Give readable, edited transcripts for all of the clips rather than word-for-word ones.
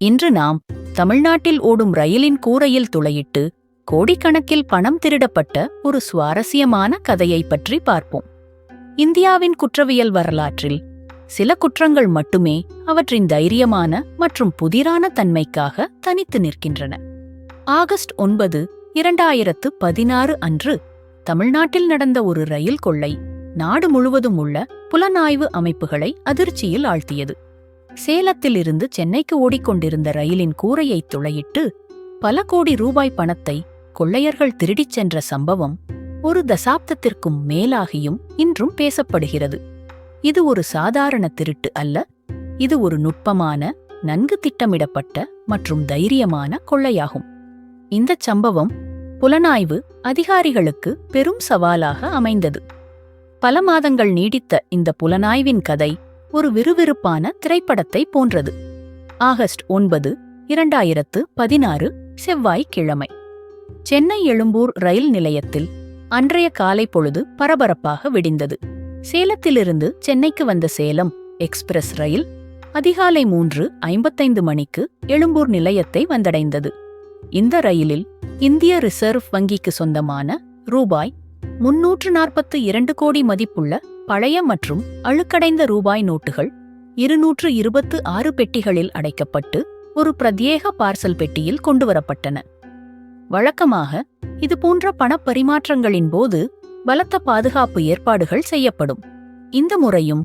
இன்று நாம் தமிழ்நாட்டில் ஓடும் ரயிலின் கூரையில் துளையிட்டு கோடிக்கணக்கில் பணம் திருடப்பட்ட ஒரு சுவாரஸ்யமான கதையை பற்றி பார்ப்போம். இந்தியாவின் குற்றவியல் வரலாற்றில் சில குற்றங்கள் மட்டுமே அவற்றின் தைரியமான மற்றும் புதிரான தன்மைக்காக தனித்து நிற்கின்றன. ஆகஸ்ட் 9, 2016 அன்று தமிழ்நாட்டில் நடந்த ஒரு ரயில் கொள்ளை நாடு முழுவதும் உள்ள புலனாய்வு அமைப்புகளை அதிர்ச்சியில் ஆழ்த்தியது. சேலத்திலிருந்து சென்னைக்கு ஓடிக்கொண்டிருந்த ரயிலின் கூரையை துளையிட்டு பல கோடி ரூபாய் பணத்தை கொள்ளையர்கள் திருடிச் சென்ற சம்பவம் ஒரு தசாப்தத்திற்கும் மேலாகியும் இன்றும் பேசப்படுகிறது. இது ஒரு சாதாரண திருட்டு அல்ல, இது ஒரு நுட்பமான, நன்கு திட்டமிடப்பட்ட மற்றும் தைரியமான கொள்ளையாகும். இந்தச் சம்பவம் புலனாய்வு அதிகாரிகளுக்கு பெரும் சவாலாக அமைந்தது. பல மாதங்கள் நீடித்த இந்த புலனாய்வின் கதை ஒரு விறுவிறுப்பான திரைப்படத்தை போன்றது. ஆகஸ்ட் 9, 2016 செவ்வாய்க்கிழமை சென்னை எழும்பூர் ரயில் நிலையத்தில் அன்றைய காலை பொழுது பரபரப்பாக விடிந்தது. சேலத்திலிருந்து சென்னைக்கு வந்த சேலம் எக்ஸ்பிரஸ் ரயில் அதிகாலை 3:55 மணிக்கு எழும்பூர் நிலையத்தை வந்தடைந்தது. இந்த ரயிலில் இந்திய ரிசர்வ் வங்கிக்கு சொந்தமான ரூபாய் 342 கோடி மதிப்புள்ள பழைய மற்றும் அழுக்கடைந்த ரூபாய் நோட்டுகள் 226 பெட்டிகளில் அடைக்கப்பட்டு ஒரு பிரத்யேக பார்சல் பெட்டியில் கொண்டுவரப்பட்டன. வழக்கமாக இதுபோன்ற பணப்பரிமாற்றங்களின் போது பலத்த பாதுகாப்பு ஏற்பாடுகள் செய்யப்படும். இந்த முறையும்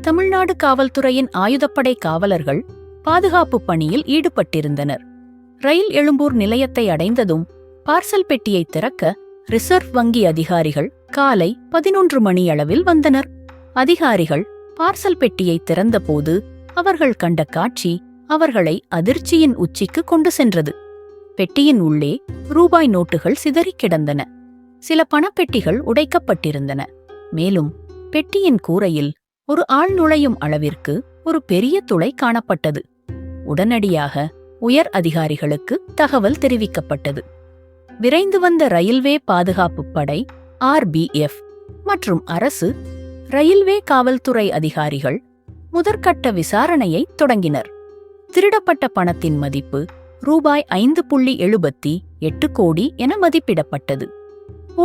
தமிழ்நாடு காவல்துறையின் ஆயுதப்படை காவலர்கள் பாதுகாப்பு பணியில் ஈடுபட்டிருந்தனர். ரயில் எழும்பூர் நிலையத்தை அடைந்ததும் பார்சல் பெட்டியை திறக்க ரிசர்வ் வங்கி அதிகாரிகள் காலை 11 மணியளவில் வந்தனர். அதிகாரிகள் பார்சல் பெட்டியை திறந்தபோது அவர்கள் கண்ட காட்சி அவர்களை அதிர்ச்சியின் உச்சிக்கு கொண்டு சென்றது. பெட்டியின் உள்ளே ரூபாய் நோட்டுகள் சிதறிக் கிடந்தன. சில பணப்பெட்டிகள் உடைக்கப்பட்டிருந்தன. மேலும் பெட்டியின் கூரையில் ஒரு ஆள் நுழையும் அளவிற்கு ஒரு பெரிய துளை காணப்பட்டது. உடனடியாக உயர் அதிகாரிகளுக்கு தகவல் தெரிவிக்கப்பட்டது. விரைந்து வந்த ரயில்வே பாதுகாப்பு படை RBF மற்றும் அரசு ரயில்வே காவல்துறை அதிகாரிகள் முதற்கட்ட விசாரணையை தொடங்கினர். திருடப்பட்ட பணத்தின் மதிப்பு ரூபாய் 5.78 கோடி என மதிப்பிடப்பட்டது.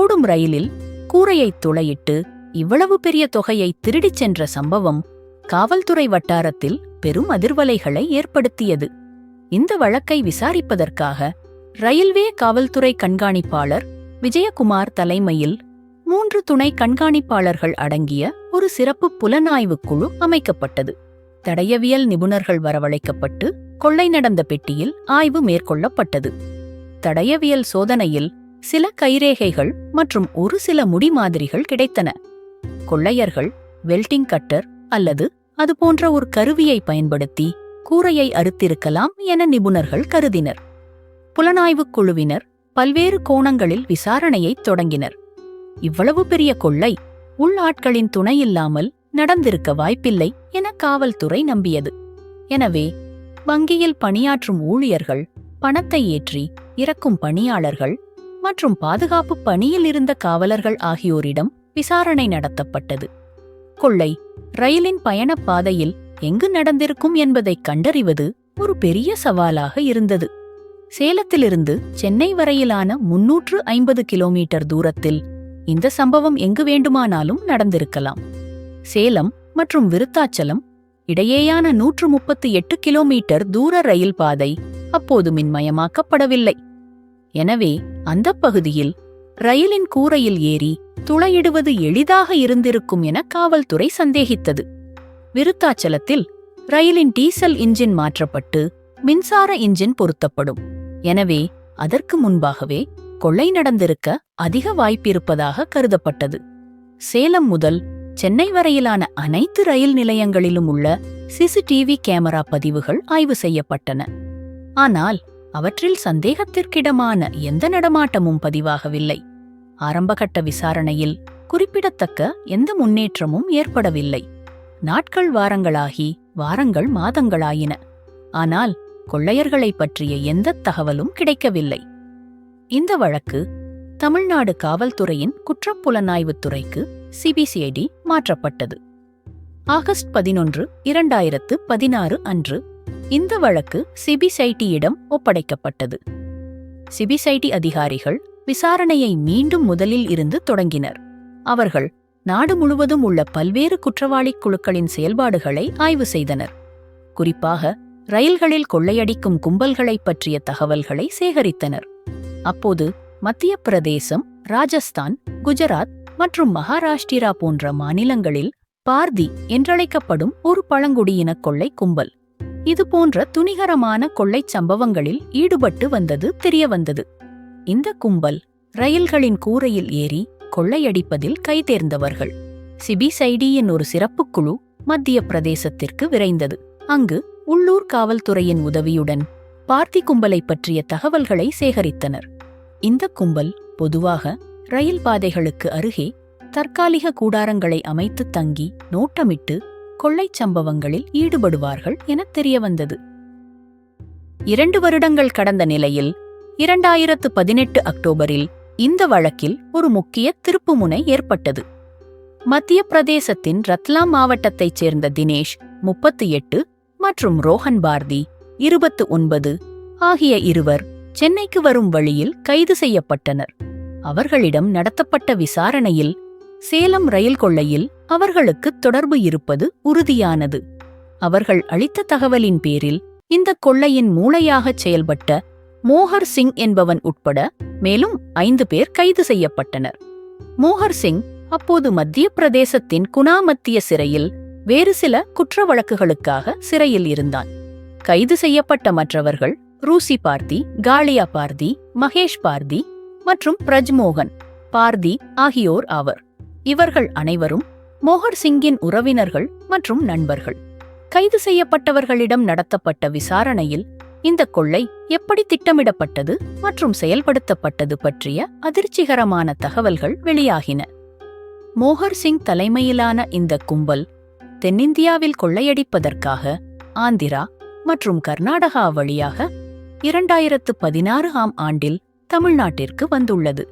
ஓடும் ரயிலில் கூரையை துளையிட்டு இவ்வளவு பெரிய தொகையை திருடிச் சென்ற சம்பவம் காவல்துறை வட்டாரத்தில் பெரும் அதிர்வலைகளை ஏற்படுத்தியது. இந்த வழக்கை விசாரிப்பதற்காக ரயில்வே காவல்துறை கண்காணிப்பாளர் விஜயகுமார் தலைமையில் 3 துணை கண்காணிப்பாளர்கள் அடங்கிய ஒரு சிறப்பு புலனாய்வு குழு அமைக்கப்பட்டது. தடயவியல் நிபுணர்கள் வரவழைக்கப்பட்டு கொள்ளை நடந்த பெட்டியில் ஆய்வு மேற்கொள்ளப்பட்டது. தடயவியல் சோதனையில் சில கைரேகைகள் மற்றும் ஒரு சில முடி மாதிரிகள் கிடைத்தன. கொள்ளையர்கள் வெல்டிங் கட்டர் அல்லது அதுபோன்ற ஒரு கருவியை பயன்படுத்தி கூரையை அறுத்திருக்கலாம் என நிபுணர்கள் கருதினர். புலனாய்வுக் குழுவினர் பல்வேறு கோணங்களில் விசாரணையை தொடங்கினர். இவ்வளவு பெரிய கொள்ளை உள்ஆட்களின் துணையில்லாமல் நடந்திருக்க வாய்ப்பில்லை என காவல்துறை நம்பியது. எனவே வங்கியில் பணியாற்றும் ஊழியர்கள், பணத்தை ஏற்றி இறக்கும் பணியாளர்கள் மற்றும் பாதுகாப்பு பணியில் இருந்த காவலர்கள் ஆகியோரிடம் விசாரணை நடத்தப்பட்டது. கொள்ளை ரயிலின் பயணப் பாதையில் எங்கு நடந்திருக்கும் என்பதை கண்டறிவது ஒரு பெரிய சவாலாக இருந்தது. சேலத்திலிருந்து சென்னை வரையிலான 350 கிலோமீட்டர் தூரத்தில் இந்த சம்பவம் எங்கு வேண்டுமானாலும் நடந்திருக்கலாம். சேலம் மற்றும் விருத்தாச்சலம் இடையேயான 138 கிலோமீட்டர் தூர ரயில் பாதை அப்போது மின்மயமாக்கப்படவில்லை. எனவே அந்த பகுதியில் ரயிலின் கூரையில் ஏறி துளையிடுவது எளிதாக இருந்திருக்கும் என காவல்துறை சந்தேகித்தது. விருத்தாச்சலத்தில் ரயிலின் டீசல் இன்ஜின் மாற்றப்பட்டு மின்சார இன்ஜின் பொருத்தப்படும். எனவே அதற்கு முன்பாகவே கொள்ளை நடந்திருக்க அதிக வாய்ப்பிருப்பதாக கருதப்பட்டது. சேலம் முதல் சென்னை வரையிலான அனைத்து ரயில் நிலையங்களிலும் உள்ள CCTV கேமரா பதிவுகள் ஆய்வு செய்யப்பட்டன. ஆனால் அவற்றில் சந்தேகத்திற்கிடமான எந்த நடமாட்டமும் பதிவாகவில்லை. ஆரம்பகட்ட விசாரணையில் குறிப்பிடத்தக்க எந்த முன்னேற்றமும் ஏற்படவில்லை. நாட்கள் வாரங்கள் மாதங்களாயின. ஆனால் கொள்ளையர்களைப் பற்றிய எந்தத் தகவலும் கிடைக்கவில்லை. இந்த வழக்கு தமிழ்நாடு காவல்துறையின் குற்றப்புலனாய்வுத் துறைக்கு CBCID மாற்றப்பட்டது. ஆகஸ்ட் 11, 2016 அன்று இந்த வழக்கு சிபிசிஐடியிடம் ஒப்படைக்கப்பட்டது. சிபிசிஐடி அதிகாரிகள் விசாரணையை மீண்டும் முதலில் இருந்து தொடங்கினர். அவர்கள் நாடு முழுவதும் உள்ள பல்வேறு குற்றவாளி குழுக்களின் செயல்பாடுகளை ஆய்வு செய்தனர். குறிப்பாக ரயில்களில் கொள்ளையடிக்கும் கும்பல்களைப் பற்றிய தகவல்களை சேகரித்தனர். அப்போது மத்திய பிரதேசம், ராஜஸ்தான், குஜராத் மற்றும் மகாராஷ்டிரா போன்ற மாநிலங்களில் பார்தி என்றழைக்கப்படும் ஒரு பழங்குடியின கொள்ளை கும்பல் இதுபோன்ற துணிகரமான கொள்ளைச் சம்பவங்களில் ஈடுபட்டு வந்தது தெரியவந்தது. இந்த கும்பல் ரயில்களின் கூரையில் ஏறி கொள்ளையடிப்பதில் கைதேர்ந்தவர்கள். சிபிசிஐடியின் ஒரு சிறப்பு குழு மத்திய பிரதேசத்திற்கு விரைந்தது. அங்கு உள்ளூர் காவல்துறையின் உதவியுடன் பார்த்தி கும்பலை பற்றிய தகவல்களை சேகரித்தனர். இந்த கும்பல் பொதுவாக ரயில் பாதைகளுக்கு அருகே தற்காலிக கூடாரங்களை அமைத்து தங்கி நோட்டமிட்டு கொள்ளைச் சம்பவங்களில் ஈடுபடுவார்கள் என தெரியவந்தது. 2 வருடங்கள் கடந்த நிலையில் 2018 அக்டோபரில் இந்த வழக்கில் ஒரு முக்கிய திருப்புமுனை ஏற்பட்டது. மத்திய பிரதேசத்தின் ரத்லாம் மாவட்டத்தைச் சேர்ந்த தினேஷ் 38 மற்றும் ரோஹன் பார்தி 29 ஆகிய இருவர் சென்னைக்கு வரும் வழியில் கைது செய்யப்பட்டனர். அவர்களிடம் நடத்தப்பட்ட விசாரணையில் சேலம் ரயில் கொள்ளையில் அவர்களுக்கு தொடர்பு இருப்பது உறுதியானது. அவர்கள் அளித்த தகவலின் பேரில் இந்த கொள்ளையின் மூளையாகச் செயல்பட்ட மோஹர் சிங் என்பவன் உட்பட மேலும் 5 பேர் கைது செய்யப்பட்டனர். மோஹர் சிங் அப்போது மத்திய பிரதேசத்தின் குனா மத்திய சிறையில் வேறு சில குற்ற வழக்குகளுக்காக சிறையில் இருந்தான். கைது செய்யப்பட்ட மற்றவர்கள் ரூசி பார்தி, காளியா பார்தி, மகேஷ் பார்தி மற்றும் பிரஜ்மோகன் பார்தி ஆகியோர் ஆவர். இவர்கள் அனைவரும் மோஹர் சிங்கின் உறவினர்கள் மற்றும் நண்பர்கள். கைது செய்யப்பட்டவர்களிடம் நடத்தப்பட்ட விசாரணையில் இந்த கொள்ளை எப்படி திட்டமிடப்பட்டது மற்றும் செயல்படுத்தப்பட்டது பற்றிய அதிர்ச்சிகரமான தகவல்கள் வெளியாகின. மோஹர் சிங் தலைமையிலான இந்த கும்பல் தென்னிந்தியாவில் கொள்ளையடிப்பதற்காக ஆந்திரா மற்றும் கர்நாடகா வழியாக 2016 ஆண்டில் தமிழ்நாட்டிற்கு வந்துள்ளது.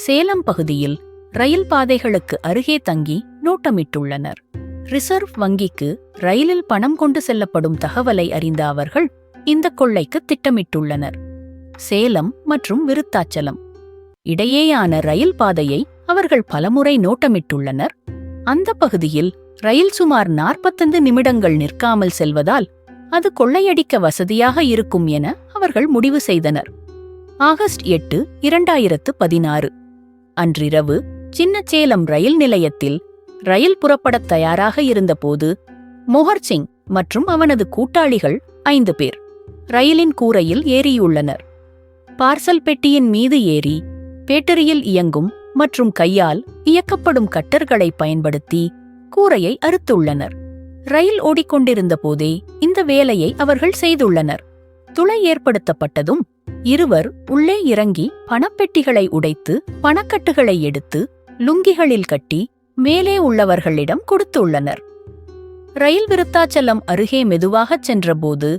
சேலம் பகுதியில் ரயில் பாதைகளுக்கு அருகே தங்கி நோட்டமிட்டுள்ளனர். ரிசர்வ் வங்கிக்கு ரயிலில் பணம் கொண்டு செல்லப்படும் தகவலை அறிந்த அவர்கள் இந்த கொள்ளைக்கு திட்டமிட்டுள்ளனர். சேலம் மற்றும் விருத்தாச்சலம் இடையேயான ரயில் பாதையை அவர்கள் பலமுறை நோட்டமிட்டுள்ளனர். அந்த பகுதியில் ரயில் சுமார் 45 நிமிடங்கள் நிற்காமல் செல்வதால் அது கொள்ளையடிக்க வசதியாக இருக்கும் என அவர்கள் முடிவு செய்தனர். ஆகஸ்ட் 8, 2016 அன்றிரவு சின்னசேலம் ரயில் நிலையத்தில் ரயில் புறப்படத் தயாராக இருந்தபோது மோஹர் சிங் மற்றும் அவனது கூட்டாளிகள் 5 பேர் ரயிலின் கூரையில் ஏறியுள்ளனர். பார்சல் பெட்டியின் மீது ஏறி பேட்டரியில் இயங்கும் மற்றும் கையால் இயக்கப்படும் கட்டர்களை பயன்படுத்தி கூரையை அறுத்துள்ளனர். ரயில் ஓடிக்கொண்டிருந்த போதே இந்த வேலையை அவர்கள் செய்துள்ளனர். துளை ஏற்படுத்தப்பட்டதும் இருவர் உள்ளே இறங்கி பணப்பெட்டிகளை உடைத்து பணக்கட்டுகளை எடுத்து லுங்கிகளில் கட்டி மேலே உள்ளவர்களிடம் கொடுத்துள்ளனர். ரயில் விருத்தாச்சலம் அருகே மெதுவாகச் சென்றபோது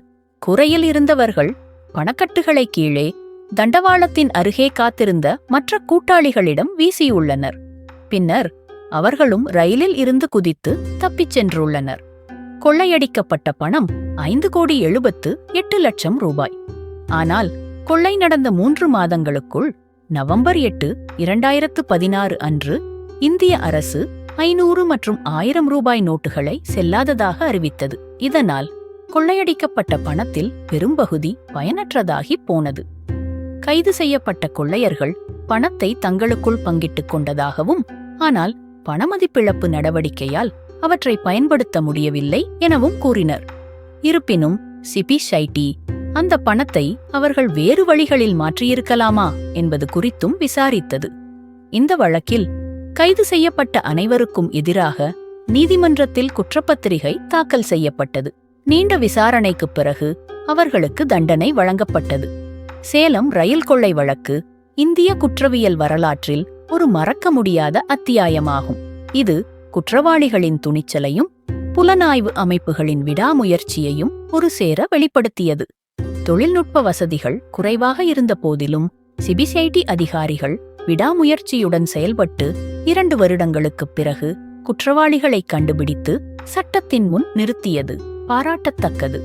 குறையில் இருந்தவர்கள் பணக்கட்டுகளை கீழே தண்டவாளத்தின் அருகே காத்திருந்த மற்ற கூட்டாளிகளிடம் வீசியுள்ளனர். பின்னர் அவர்களும் ரயிலில் இருந்து குதித்து தப்பிச் சென்றுள்ளனர். கொள்ளையடிக்கப்பட்ட பணம் 5,78,00,000 ரூபாய். ஆனால் கொள்ளை நடந்த 3 மாதங்களுக்குள் நவம்பர் 8, 2016 அன்று இந்திய அரசு 500 மற்றும் 1000 ரூபாய் நோட்டுகளை செல்லாததாக அறிவித்தது. இதனால் கொள்ளையடிக்கப்பட்ட பணத்தில் பெரும்பகுதி பயனற்றதாகி போனது. கைது செய்யப்பட்ட கொள்ளையர்கள் பணத்தை தங்களுக்குள் பங்கிட்டுக் கொண்டதாகவும், ஆனால் பணமதிப்பிழப்பு நடவடிக்கையால் அவற்றை பயன்படுத்த முடியவில்லை எனவும் கூறினர். இருப்பினும் சிபிசிஐடி அந்த பணத்தை அவர்கள் வேறு வழிகளில் மாற்றியிருக்கலாமா என்பது குறித்தும் விசாரித்தது. இந்த வழக்கில் கைது செய்யப்பட்ட அனைவருக்கும் எதிராக நீதிமன்றத்தில் குற்றப்பத்திரிகை தாக்கல் செய்யப்பட்டது. நீண்ட விசாரணைக்குப் பிறகு அவர்களுக்கு தண்டனை வழங்கப்பட்டது. சேலம் ரயில் கொள்ளை வழக்கு இந்திய குற்றவியல் வரலாற்றில் ஒரு மறக்க முடியாத அத்தியாயமாகும். இது குற்றவாளிகளின் துணிச்சலையும் புலனாய்வு அமைப்புகளின் விடாமுயற்சியையும் ஒரு சேர வெளிப்படுத்தியது. தொழில்நுட்ப வசதிகள் குறைவாக இருந்த போதிலும் சிபிசிஐடி அதிகாரிகள் விடாமுயற்சியுடன் செயல்பட்டு 2 வருடங்களுக்குப் பிறகு குற்றவாளிகளை கண்டுபிடித்து சட்டத்தின் முன் நிறுத்தியது பாராட்டத்தக்கது.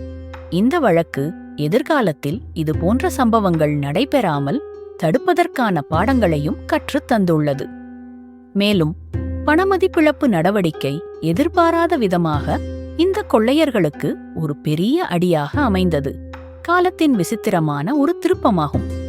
இந்த வழக்கு எதிர்காலத்தில் இதுபோன்ற சம்பவங்கள் நடைபெறாமல் தடுப்பதற்கான பாடங்களையும் கற்றுத் தந்துள்ளது. மேலும் பணமதிப்பிழப்பு நடவடிக்கை எதிர்பாராத விதமாக இந்த கொள்ளையர்களுக்கு ஒரு பெரிய அடியாக அமைந்தது. காலத்தின் விசித்திரமான ஒரு திருப்பமாகும்.